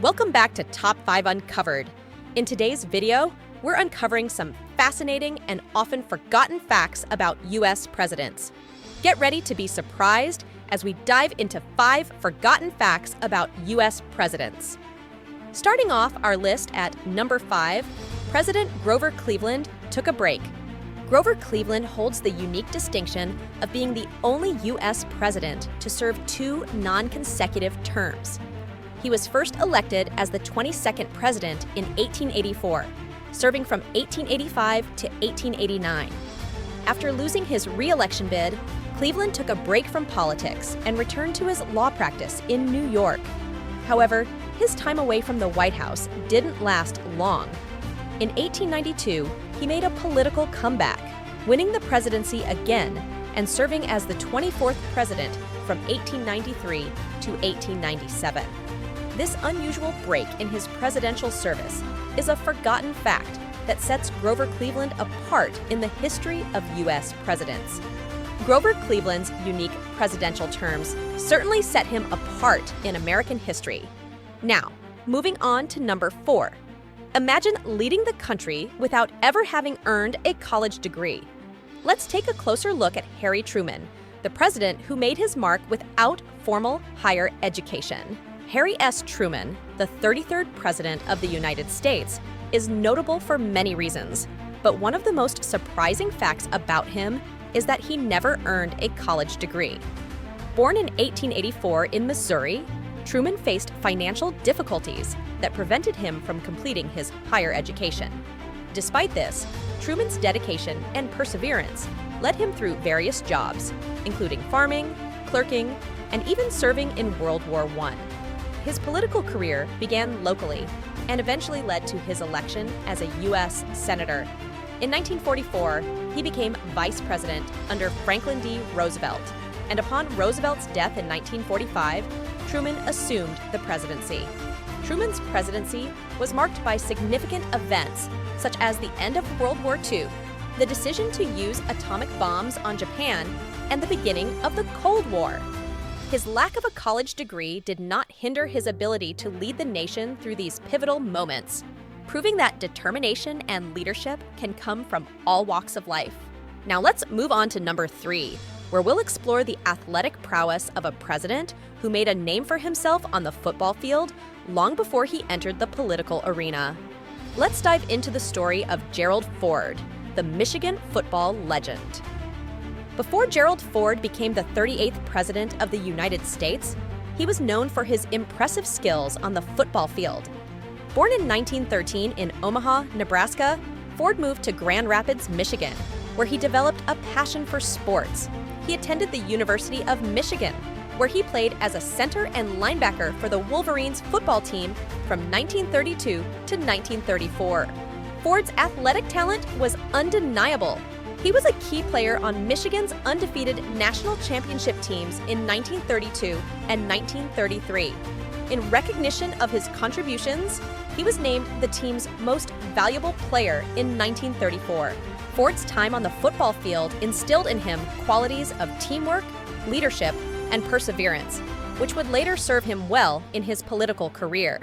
Welcome back to Top 5 Uncovered. In today's video, we're uncovering some fascinating and often forgotten facts about U.S. presidents. Get ready to be surprised as we dive into 5 forgotten facts about U.S. presidents. Starting off our list at number 5, President Grover Cleveland took a break. Grover Cleveland holds the unique distinction of being the only U.S. president to serve 2 non-consecutive terms. He was first elected as the 22nd president in 1884, serving from 1885 to 1889. After losing his re-election bid, Cleveland took a break from politics and returned to his law practice in New York. However, his time away from the White House didn't last long. In 1892, he made a political comeback, winning the presidency again and serving as the 24th president from 1893 to 1897. This unusual break in his presidential service is a forgotten fact that sets Grover Cleveland apart in the history of U.S. presidents. Grover Cleveland's unique presidential terms certainly set him apart in American history. Now, moving on to number 4. Imagine leading the country without ever having earned a college degree. Let's take a closer look at Harry Truman, the president who made his mark without formal higher education. Harry S. Truman, the 33rd President of the United States, is notable for many reasons, but one of the most surprising facts about him is that he never earned a college degree. Born in 1884 in Missouri, Truman faced financial difficulties that prevented him from completing his higher education. Despite this, Truman's dedication and perseverance led him through various jobs, including farming, clerking, and even serving in World War I. His political career began locally and eventually led to his election as a U.S. Senator. In 1944, he became vice president under Franklin D. Roosevelt, and upon Roosevelt's death in 1945, Truman assumed the presidency. Truman's presidency was marked by significant events such as the end of World War II, the decision to use atomic bombs on Japan, and the beginning of the Cold War. His lack of a college degree did not hinder his ability to lead the nation through these pivotal moments, proving that determination and leadership can come from all walks of life. Now let's move on to number 3, where we'll explore the athletic prowess of a president who made a name for himself on the football field long before he entered the political arena. Let's dive into the story of Gerald Ford, the Michigan football legend. Before Gerald Ford became the 38th President of the United States, he was known for his impressive skills on the football field. Born in 1913 in Omaha, Nebraska, Ford moved to Grand Rapids, Michigan, where he developed a passion for sports. He attended the University of Michigan, where he played as a center and linebacker for the Wolverines football team from 1932 to 1934. Ford's athletic talent was undeniable. He was a key player on Michigan's undefeated national championship teams in 1932 and 1933. In recognition of his contributions, he was named the team's most valuable player in 1934. Ford's time on the football field instilled in him qualities of teamwork, leadership, and perseverance, which would later serve him well in his political career.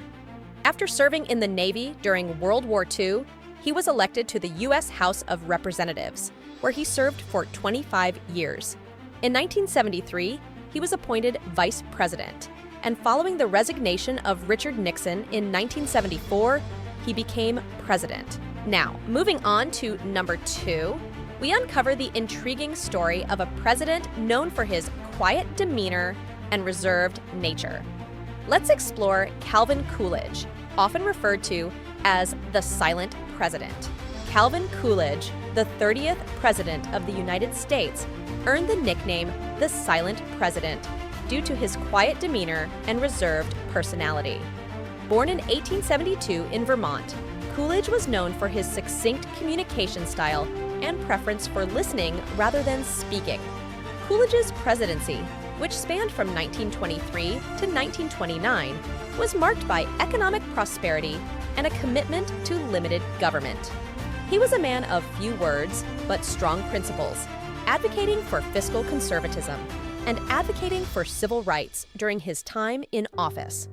After serving in the Navy during World War II, he was elected to the U.S. House of Representatives, where he served for 25 years. In 1973, he was appointed vice president, and following the resignation of Richard Nixon in 1974, he became president. Now, moving on to number 2, we uncover the intriguing story of a president known for his quiet demeanor and reserved nature. Let's explore Calvin Coolidge, often referred to as the Silent President. Calvin Coolidge, the 30th President of the United States, earned the nickname the Silent President due to his quiet demeanor and reserved personality. Born in 1872 in Vermont, Coolidge was known for his succinct communication style and preference for listening rather than speaking. Coolidge's presidency, which spanned from 1923 to 1929, was marked by economic prosperity and a commitment to limited government. He was a man of few words, but strong principles, advocating for fiscal conservatism and advocating for civil rights during his time in office.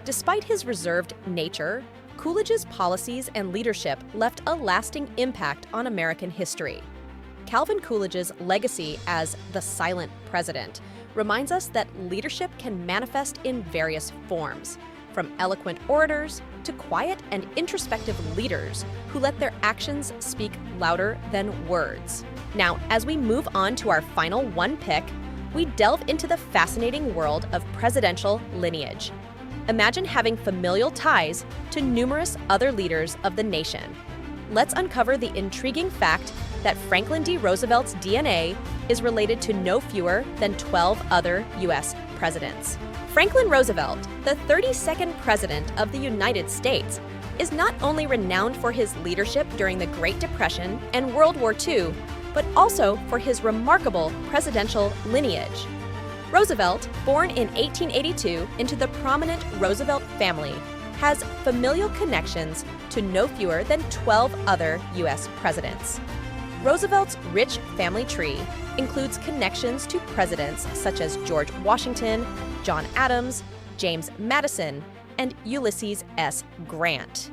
Despite his reserved nature, Coolidge's policies and leadership left a lasting impact on American history. Calvin Coolidge's legacy as the silent president reminds us that leadership can manifest in various forms, from eloquent orators to quiet and introspective leaders who let their actions speak louder than words. Now, as we move on to our final one pick, we delve into the fascinating world of presidential lineage. Imagine having familial ties to numerous other leaders of the nation. Let's uncover the intriguing fact that Franklin D. Roosevelt's DNA is related to no fewer than 12 other U.S. presidents. Franklin Roosevelt, the 32nd President of the United States, is not only renowned for his leadership during the Great Depression and World War II, but also for his remarkable presidential lineage. Roosevelt, born in 1882 into the prominent Roosevelt family, has familial connections to no fewer than 12 other U.S. presidents. Roosevelt's rich family tree includes connections to presidents such as George Washington, John Adams, James Madison, and Ulysses S. Grant.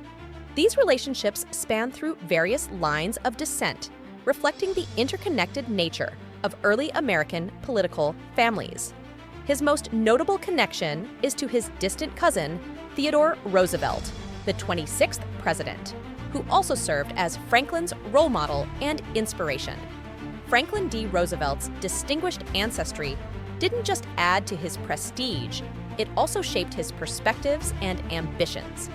These relationships span through various lines of descent, reflecting the interconnected nature of early American political families. His most notable connection is to his distant cousin, Theodore Roosevelt, the 26th president, who also served as Franklin's role model and inspiration. Franklin D. Roosevelt's distinguished ancestry didn't just add to his prestige, it also shaped his perspectives and ambitions.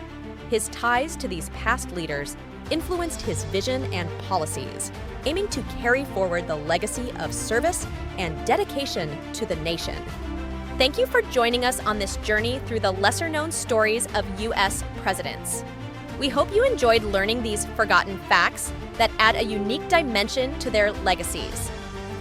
His ties to these past leaders influenced his vision and policies, aiming to carry forward the legacy of service and dedication to the nation. Thank you for joining us on this journey through the lesser-known stories of U.S. presidents. We hope you enjoyed learning these forgotten facts that add a unique dimension to their legacies.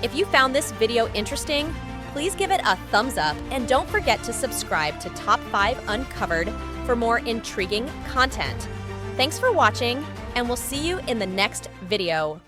If you found this video interesting, please give it a thumbs up and don't forget to subscribe to Top 5 Uncovered for more intriguing content. Thanks for watching, and we'll see you in the next video.